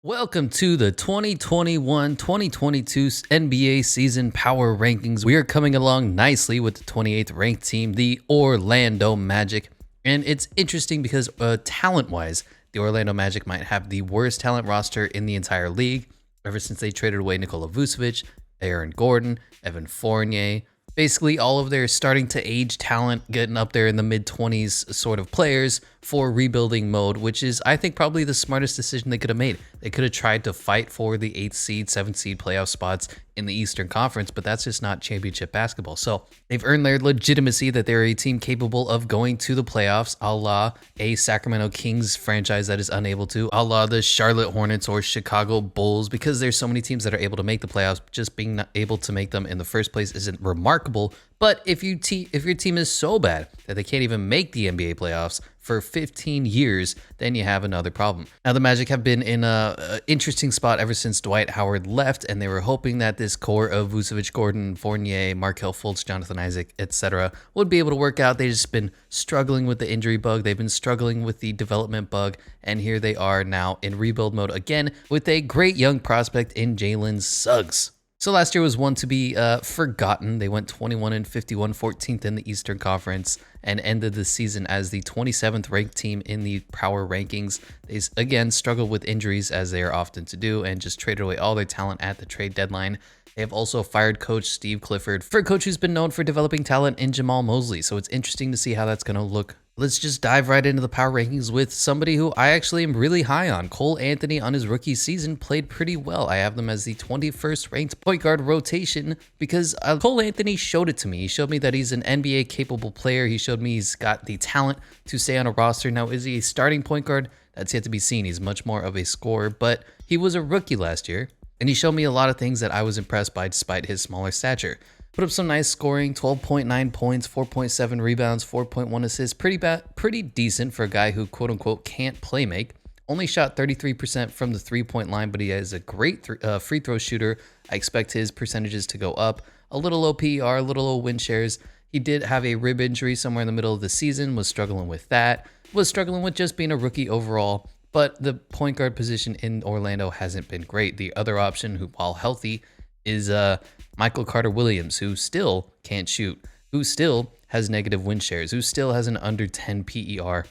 Welcome to the 2021-2022 NBA season power rankings. We are coming along nicely with the 28th ranked team, the Orlando Magic. And it's interesting because talent-wise, the Orlando Magic might have the worst talent roster in the entire league ever since they traded away Nikola Vucevic, Aaron Gordon, Evan Fournier. Basically, all of their starting to age talent getting up there in the mid-20s sort of players for rebuilding mode, which is, I think, probably the smartest decision they could have made. They could have tried to fight for the 8th seed, 7th seed playoff spots in the Eastern Conference, but that's just not championship basketball. So they've earned their legitimacy that they're a team capable of going to the playoffs, a la a Sacramento Kings franchise that is unable to, a la the Charlotte Hornets or Chicago Bulls, because there's so many teams that are able to make the playoffs. Just being not able to make them in the first place isn't remarkable. But if your team is so bad that they can't even make the NBA playoffs for 15 years, then you have another problem. Now, the Magic have been in an interesting spot ever since Dwight Howard left, and they were hoping that this core of Vucevic, Gordon, Fournier, Markelle Fultz, Jonathan Isaac, etc. would be able to work out. They've just been struggling with the injury bug. They've been struggling with the development bug, and here they are now in rebuild mode again with a great young prospect in Jalen Suggs. So last year was one to be forgotten. They went 21-51, 14th in the Eastern Conference, and ended the season as the 27th ranked team in the power rankings. They again struggled with injuries, as they are often to do, and just traded away all their talent at the trade deadline. They have also fired coach Steve Clifford for a coach who's been known for developing talent in Jamal Mosley. So it's interesting to see how that's going to look. Let's just dive right into the power rankings with somebody who I actually am really high on. Cole Anthony on his rookie season played pretty well. I have them as the 21st ranked point guard rotation because Cole Anthony showed it to me. He showed me that he's an NBA capable player. He showed me he's got the talent to stay on a roster. Now, is he a starting point guard? That's yet to be seen. He's much more of a scorer, but he was a rookie last year, and he showed me a lot of things that I was impressed by despite his smaller stature. Put up some nice scoring, 12.9 points, 4.7 rebounds, 4.1 assists. Pretty decent for a guy who, quote unquote, can't play make. Only shot 33% from the three-point line, but he is a great free throw shooter. I expect his percentages to go up. A little low PER, a little low win shares. He did have a rib injury somewhere in the middle of the season, was struggling with that. Was struggling with just being a rookie overall. But the point guard position in Orlando hasn't been great. The other option, who, while healthy, is Michael Carter-Williams, who still can't shoot, who still has negative win shares, who still has an under 10 PER.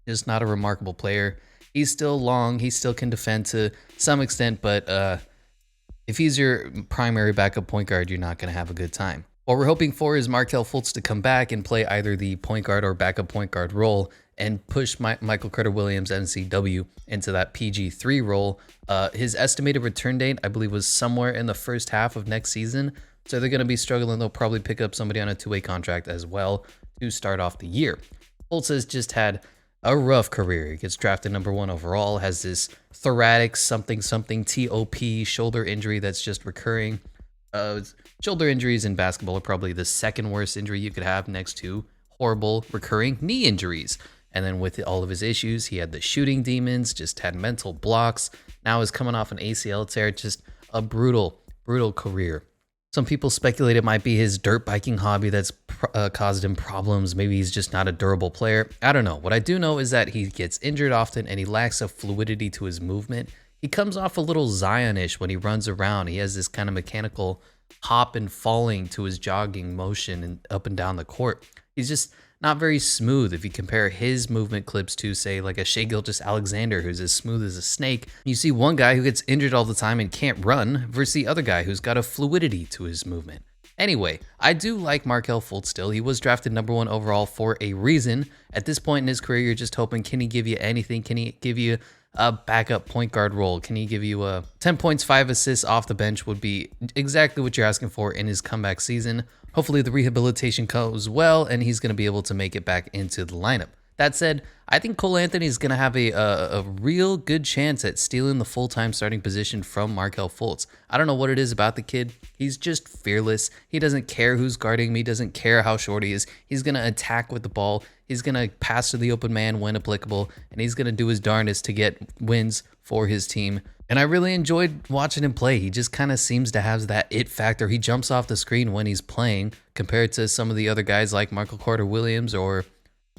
Just not a remarkable player. He's still long. He still can defend to some extent, but if he's your primary backup point guard, you're not going to have a good time. What we're hoping for is Markelle Fultz to come back and play either the point guard or backup point guard role and push Michael Carter-Williams, NCW, into that PG3 role. His estimated return date, I believe, was somewhere in the first half of next season. So they're going to be struggling. They'll probably pick up somebody on a two-way contract as well to start off the year. Fultz has just had a rough career. He gets drafted number 1 overall, has this thoracic something TOP shoulder injury that's just recurring. Shoulder injuries in basketball are probably the second worst injury you could have, next to horrible recurring knee injuries. And then with all of his issues, he had the shooting demons, just had mental blocks. Now is coming off an ACL tear. Just a brutal career. Some people speculate it might be his dirt biking hobby that's caused him problems. Maybe he's just not a durable player. I don't know. What I do know is that he gets injured often and he lacks a fluidity to his movement. He comes off a little Zion-ish when he runs around. He has this kind of mechanical hop and falling to his jogging motion and up and down the court. He's just not very smooth if you compare his movement clips to, say, like a Shai Gilgeous-Alexander, who's as smooth as a snake. You see one guy who gets injured all the time and can't run versus the other guy who's got a fluidity to his movement. Anyway, I do like Markelle Fultz still. He was drafted number 1 overall for a reason. At this point in his career, you're just hoping, can he give you anything? Can he give you a backup point guard role? Can he give you 10 points, 5 assists off the bench would be exactly what you're asking for in his comeback season. Hopefully the rehabilitation goes well and he's going to be able to make it back into the lineup. That said, I think Cole Anthony is going to have a real good chance at stealing the full-time starting position from Markelle Fultz. I don't know what it is about the kid. He's just fearless. He doesn't care who's guarding me, doesn't care how short he is. He's going to attack with the ball. He's going to pass to the open man when applicable, and he's going to do his darndest to get wins for his team. And I really enjoyed watching him play. He just kind of seems to have that it factor. He jumps off the screen when he's playing compared to some of the other guys like Michael Carter-Williams or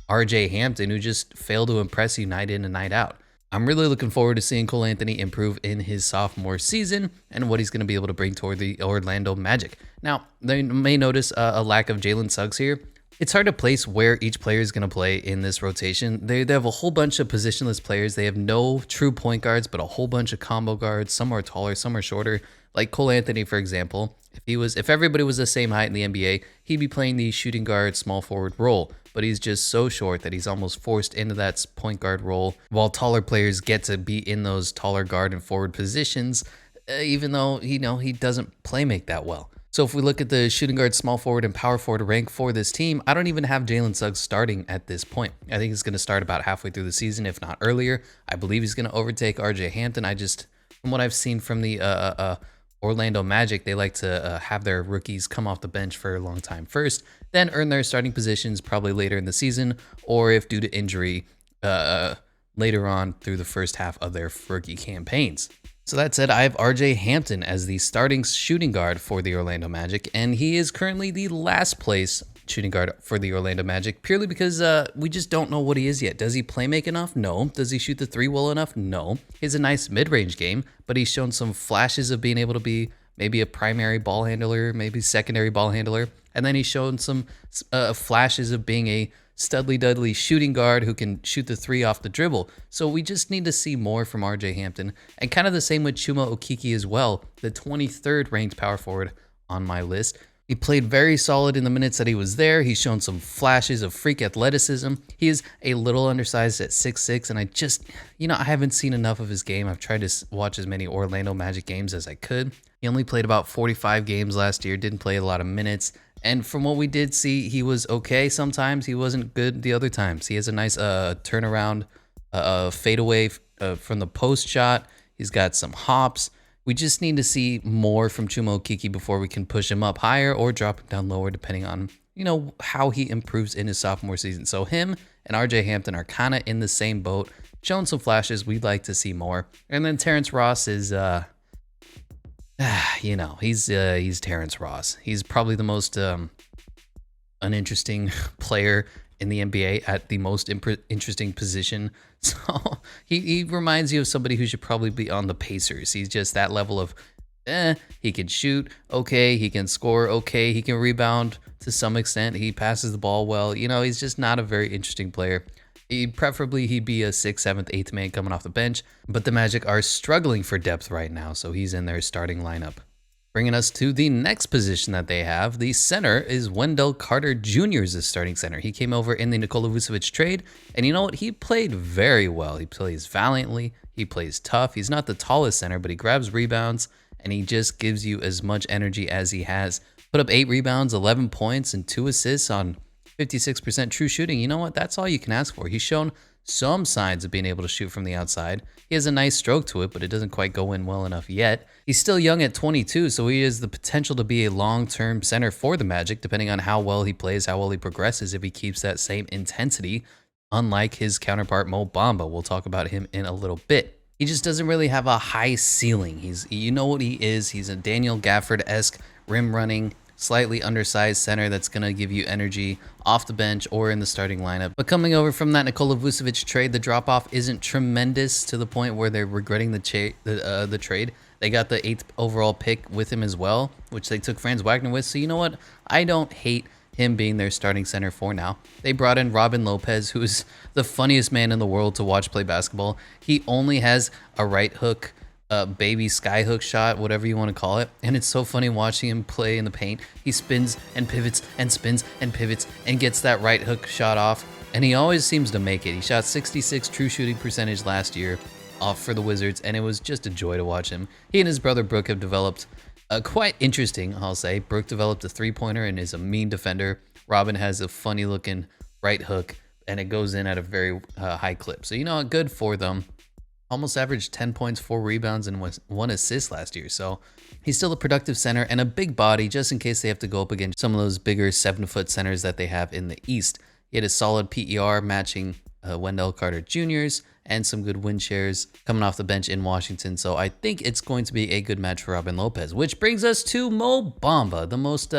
RJ Hampton, who just fail to impress you night in and night out. I'm really looking forward to seeing Cole Anthony improve in his sophomore season and what he's going to be able to bring toward the Orlando Magic. Now, they may notice a lack of Jalen Suggs here. It's hard to place where each player is going to play in this rotation. They have a whole bunch of positionless players. They have no true point guards, but a whole bunch of combo guards. Some are taller, some are shorter. Like Cole Anthony, for example, if everybody was the same height in the NBA, he'd be playing the shooting guard, small forward role. But he's just so short that he's almost forced into that point guard role, while taller players get to be in those taller guard and forward positions, even though he doesn't play make that well. So if we look at the shooting guard, small forward, and power forward rank for this team, I don't even have Jalen Suggs starting at this point. I think he's going to start about halfway through the season, if not earlier. I believe he's going to overtake RJ Hampton. From what I've seen from the Orlando Magic, they like to have their rookies come off the bench for a long time first, then earn their starting positions probably later in the season, or if due to injury, later on through the first half of their rookie campaigns. So that said, I have RJ Hampton as the starting shooting guard for the Orlando Magic, and he is currently the last place shooting guard for the Orlando Magic, purely because we just don't know what he is yet. Does he play make enough? No. Does he shoot the three well enough? No. He has a nice mid-range game, but he's shown some flashes of being able to be maybe a primary ball handler, maybe secondary ball handler, and then he's shown some flashes of being a Studley Dudley shooting guard who can shoot the three off the dribble. So we just need to see more from RJ Hampton, and kind of the same with Chuma Okeke as well, the 23rd ranked power forward on my list. He played very solid in the minutes that he was there. He's shown some flashes of freak athleticism. He is a little undersized at 6'6", and I haven't seen enough of his game. I've tried to watch as many Orlando Magic games as I could. He only played about 45 games last year, didn't play a lot of minutes. And from what we did see, he was okay sometimes. He wasn't good the other times. He has a nice turnaround, fadeaway from the post shot. He's got some hops. We just need to see more from Chuma Okeke before we can push him up higher or drop him down lower, depending on, how he improves in his sophomore season. So him and RJ Hampton are kind of in the same boat, showing some flashes. We'd like to see more. And then Terrence Ross is, he's Terrence Ross. He's probably the most uninteresting player in the NBA at the most interesting position. So he reminds you of somebody who should probably be on the Pacers. He's just that level of, he can shoot, okay, he can score, okay, he can rebound to some extent, he passes the ball well. He's just not a very interesting player. Preferably he'd be a 6th, 7th, 8th man coming off the bench, but the Magic are struggling for depth right now, so he's in their starting lineup. Bringing us to the next position that they have, the center is Wendell Carter Jr. is the starting center. He came over in the Nikola Vucevic trade, and you know what? He played very well. He plays valiantly. He plays tough. He's not the tallest center, but he grabs rebounds, and he just gives you as much energy as he has. Put up 8 rebounds, 11 points, and 2 assists on 56% true shooting. You know what? That's all you can ask for. He's shown some signs of being able to shoot from the outside. He has a nice stroke to it, but it doesn't quite go in well enough yet. He's still young at 22, so he has the potential to be a long-term center for the Magic, depending on how well he plays, how well he progresses, if he keeps that same intensity, unlike his counterpart Mo Bamba. We'll talk about him in a little bit. He just doesn't really have a high ceiling. You know what he is. He's a Daniel Gafford-esque rim-running, slightly undersized center that's going to give you energy off the bench or in the starting lineup. But coming over from that Nikola Vucevic trade, the drop-off isn't tremendous to the point where they're regretting the trade. They got the 8th overall pick with him as well, which they took Franz Wagner with. So you know what? I don't hate him being their starting center for now. They brought in Robin Lopez, who is the funniest man in the world to watch play basketball. He only has a right hook, baby skyhook shot, whatever you want to call it, and it's so funny watching him play in the paint. He spins and pivots and spins and pivots and gets that right hook shot off, and he always seems to make it. He shot 66 true shooting percentage last year off for the Wizards, and it was just a joy to watch him. He and his brother Brooke have developed quite interesting, I'll say. Brooke developed a three-pointer and is a mean defender. Robin has a funny looking right hook, and it goes in at a very high clip. So good for them. Almost averaged 10 points, 4 rebounds, and 1 assist last year. So he's still a productive center and a big body, just in case they have to go up against some of those bigger 7-foot centers that they have in the East. He had a solid PER matching Wendell Carter Jr.'s and some good win shares coming off the bench in Washington. So I think it's going to be a good match for Robin Lopez, which brings us to Mo Bamba, the most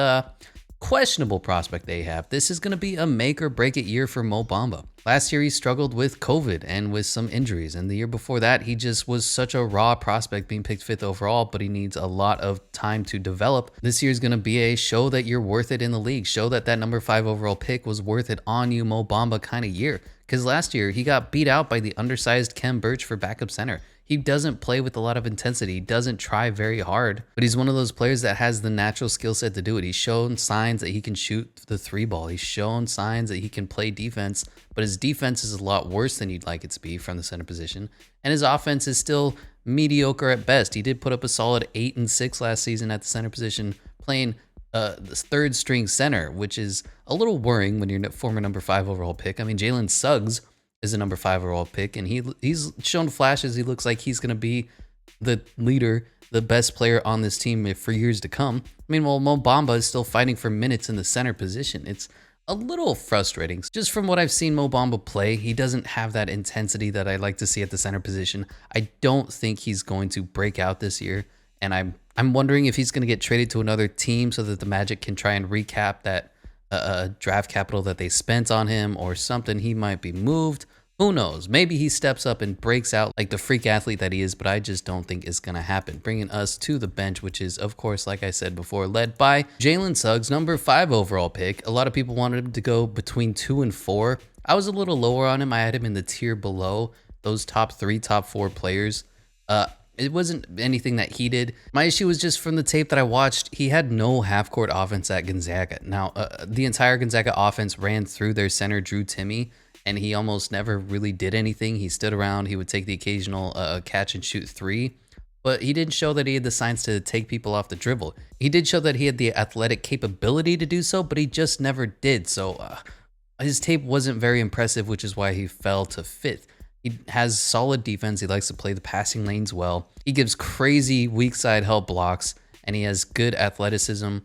questionable prospect they have. This is going to be a make or break it year for Mo Bamba. Last year, he struggled with COVID and with some injuries. And the year before that, he just was such a raw prospect being picked 5th overall, but he needs a lot of time to develop. This year is going to be a show that you're worth it in the league. Show that that number 5 overall pick was worth it on you, Mo Bamba kind of year. Because last year, he got beat out by the undersized Kem Birch for backup center. He doesn't play with a lot of intensity. He doesn't try very hard, but he's one of those players that has the natural skill set to do it. He's shown signs that he can shoot the 3 ball. He's shown signs that he can play defense, but his defense is a lot worse than you'd like it to be from the center position. And his offense is still mediocre at best. He did put up a solid 8 and 6 last season at the center position, playing the 3rd string center, which is a little worrying when you're a former number 5 overall pick. I mean, Jalen Suggs is a number 5 overall pick, and he's shown flashes. He looks like he's going to be the leader, the best player on this team for years to come. Meanwhile, Mo Bamba is still fighting for minutes in the center position. It's a little frustrating. Just from what I've seen Mo Bamba play, he doesn't have that intensity that I like to see at the center position. I don't think he's going to break out this year, and I'm wondering if he's going to get traded to another team so that the Magic can try and recap that draft capital that they spent on him or something. He might be moved. Who knows? Maybe he steps up and breaks out like the freak athlete that he is, but I just don't think it's going to happen. Bringing us to the bench, which is, of course, like I said before, led by Jalen Suggs, number 5 overall pick. A lot of people wanted him to go between 2 and 4. I was a little lower on him. I had him in the tier below those top 3, top 4 players. It wasn't anything that he did. My issue was just from the tape that I watched, he had no half-court offense at Gonzaga. Now, the entire Gonzaga offense ran through their center, Drew Timme, and he almost never really did anything. He stood around. He would take the occasional catch and shoot 3, but he didn't show that he had the signs to take people off the dribble. He did show that he had the athletic capability to do so, but he just never did. So his tape wasn't very impressive, which is why he fell to 5th. He has solid defense. He likes to play the passing lanes well. He gives crazy weak side help blocks, and he has good athleticism.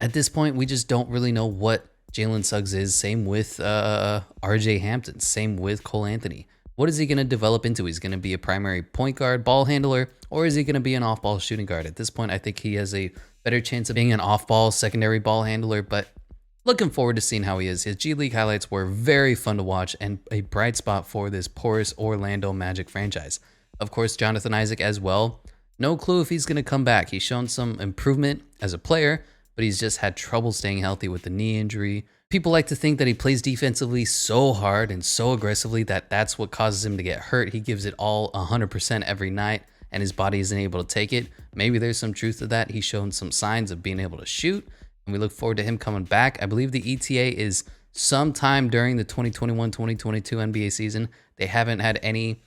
At this point, we just don't really know what Jalen Suggs is. Same with RJ Hampton. Same with Cole Anthony. What is he going to develop into? He's going to be a primary point guard, ball handler, or is he going to be an off-ball shooting guard? At this point, I think he has a better chance of being an off-ball secondary ball handler, but looking forward to seeing how he is. His G League highlights were very fun to watch and a bright spot for this porous Orlando Magic franchise. Of course, Jonathan Isaac as well. No clue if he's going to come back. He's shown some improvement as a player, but he's just had trouble staying healthy with the knee injury. People like to think that he plays defensively so hard and so aggressively that that's what causes him to get hurt. He gives it all 100% every night, and his body isn't able to take it. Maybe there's some truth to that. He's shown some signs of being able to shoot, and we look forward to him coming back. I believe the ETA is sometime during the 2021-2022 NBA season. They haven't had any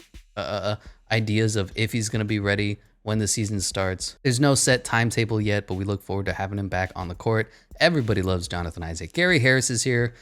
ideas of if he's going to be ready when the season starts. There's no set timetable yet, but we look forward to having him back on the court. Everybody loves Jonathan Isaac. Gary Harris is here.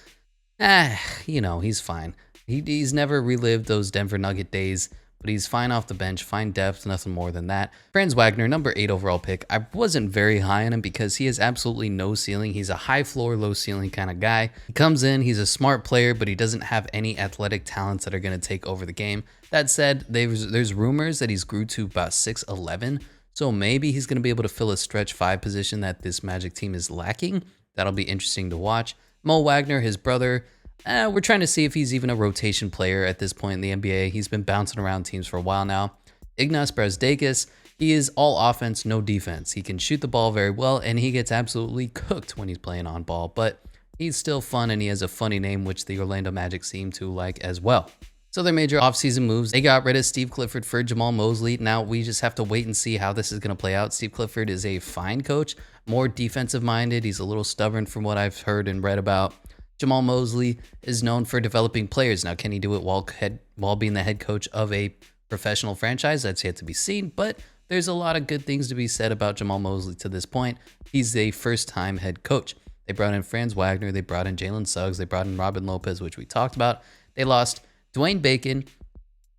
He's fine. He's never relived those Denver Nugget days, but he's fine off the bench, fine depth, nothing more than that. Franz Wagner, number 8 overall pick. I wasn't very high on him because he has absolutely no ceiling. He's a high floor, low ceiling kind of guy. He comes in, he's a smart player, but he doesn't have any athletic talents that are going to take over the game. That said, there's rumors that he's grew to about 6'11", so maybe he's going to be able to fill a stretch 5 position that this Magic team is lacking. That'll be interesting to watch. Mo Wagner, his brother, we're trying to see if he's even a rotation player at this point in the NBA. He's been bouncing around teams for a while now. Ignas Brazdeikis, he is all offense, no defense. He can shoot the ball very well, and he gets absolutely cooked when he's playing on ball, but he's still fun, and he has a funny name, which the Orlando Magic seem to like as well. So their major offseason moves, they got rid of Steve Clifford for Jamal Mosley. Now we just have to wait and see how this is going to play out. Steve Clifford is a fine coach, more defensive-minded. He's a little stubborn from what I've heard and read about. Jamal Mosley is known for developing players. Now, can he do it while being the head coach of a professional franchise? That's yet to be seen, but there's a lot of good things to be said about Jamal Mosley to this point. He's a first-time head coach. They brought in Franz Wagner. They brought in Jalen Suggs. They brought in Robin Lopez, which we talked about. They lost Dwayne Bacon,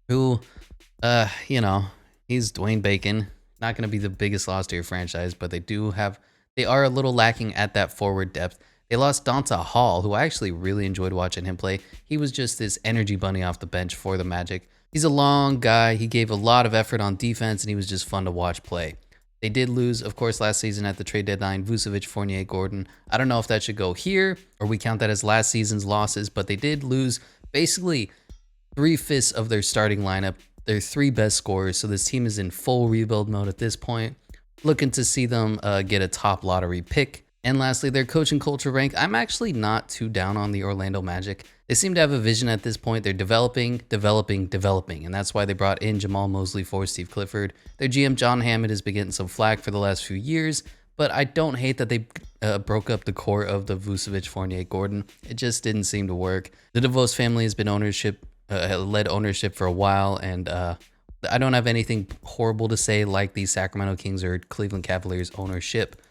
who, he's Dwayne Bacon. Not going to be the biggest loss to your franchise, but they are a little lacking at that forward depth. They lost Donta Hall, who I actually really enjoyed watching him play. He was just this energy bunny off the bench for the Magic. He's a long guy. He gave a lot of effort on defense, and he was just fun to watch play. They did lose, of course, last season at the trade deadline, Vucevic, Fournier, Gordon. I don't know if that should go here or we count that as last season's losses, but they did lose Basically, 3/5 of their starting lineup, their 3 best scorers. So this team is in full rebuild mode at this point. Looking to see them get a top lottery pick. And lastly, their coaching culture rank. I'm actually not too down on the Orlando Magic. They seem to have a vision at this point. They're developing, and that's why they brought in Jamal Mosley for Steve Clifford. Their GM, John Hammond, has been getting some flack for the last few years, but I don't hate that they broke up the core of the Vucevic, Fournier, Gordon. It just didn't seem to work. The DeVos family has been led ownership for a while, and I don't have anything horrible to say like the Sacramento Kings or Cleveland Cavaliers ownership.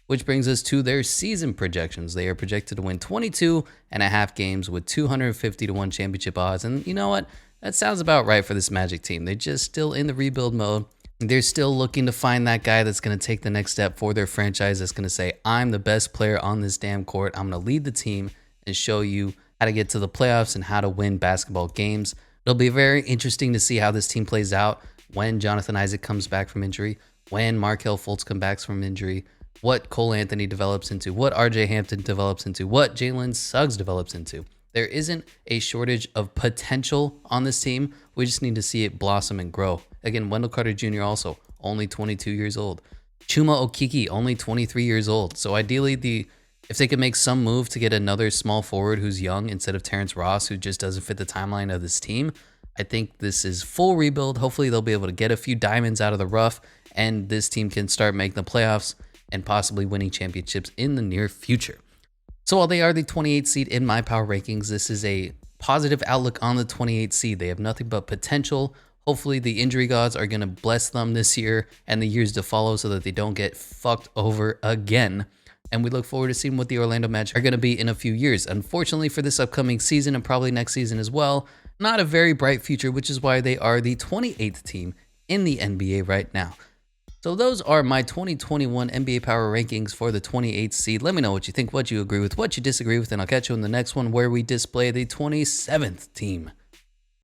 Which brings us to their season projections. They are projected to win 22.5 games with 250-1 championship odds. And you know what? That sounds about right for this Magic team. They're just still in the rebuild mode. They're still looking to find that guy that's going to take the next step for their franchise, that's going to say, I'm the best player on this damn court. I'm going to lead the team and show you how to get to the playoffs and how to win basketball games. It'll be very interesting to see how this team plays out when Jonathan Isaac comes back from injury, when Markelle Fultz comes back from injury, what Cole Anthony develops into, what RJ Hampton develops into, what Jalen Suggs develops into. There isn't a shortage of potential on this team. We just need to see it blossom and grow. Again, Wendell Carter Jr. also only 22 years old. Chuma Okeke only 23 years old. So ideally, if they could make some move to get another small forward who's young instead of Terrence Ross, who just doesn't fit the timeline of this team, I think this is full rebuild. Hopefully they'll be able to get a few diamonds out of the rough, and this team can start making the playoffs and possibly winning championships in the near future. So while they are the 28th seed in my power rankings, this is a positive outlook on the 28th seed. They have nothing but potential. Hopefully the injury gods are going to bless them this year and the years to follow so that they don't get fucked over again. And we look forward to seeing what the Orlando Magic are going to be in a few years. Unfortunately for this upcoming season and probably next season as well, not a very bright future, which is why they are the 28th team in the NBA right now. So those are my 2021 NBA Power Rankings for the 28th seed. Let me know what you think, what you agree with, what you disagree with, and I'll catch you in the next one where we display the 27th team.